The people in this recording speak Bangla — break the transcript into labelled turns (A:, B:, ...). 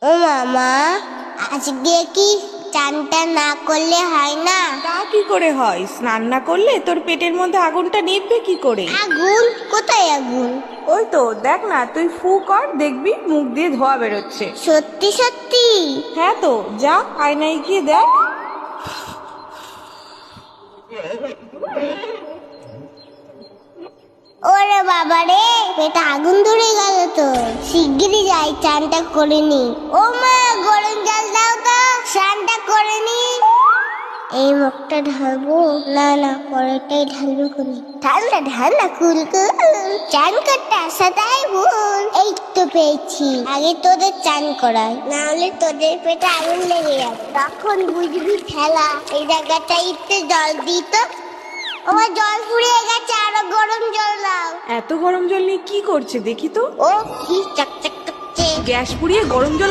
A: ও মামা, আজকে কি চানটা না করলে হয় না?
B: তা কি করে হয়? স্নান না করলে তোর পেটের মধ্যে আগুনটা নিভবে কি করে?
A: আগুন? কোথায় আগুন?
B: ওই তো দেখ না, তুই ফু কর, দেখবি মুখ দিয়ে ধোঁয়া বেরোচ্ছে।
A: সত্যি সত্যি?
B: হ্যাঁ তো, যা আয়নায় গিয়ে দেখ।
A: ওরে বাবা রে, পেটে আগুন ধরে গেল তো। শিগগিরই যাই, চানটা করে নি। ও মা, গরম জল দাও তো, স্নানটা করে নি। এই মুখটা ঢালবো না, না পরেরটাই ঢালবো কোনি। ঠান্ডা ঠান্ডা কুল কুল, চান করতে আসাটাই ভুল। এই তো পেয়েছি, আগে তোদের চান করাই, না হলে তোদের পেটে আগুন লেগে যাবে, তখন বুঝবি খেলা। এই জায়গাটা একটু জল দিত, আমার জল ফুরিয়ে গেছে, আরো গরম জল দাও।
B: এত গরম জল নিয়ে কি করছে দেখি তো।
A: ও কি চকচক করছে।
B: গ্যাস পুড়িয়ে গরম জল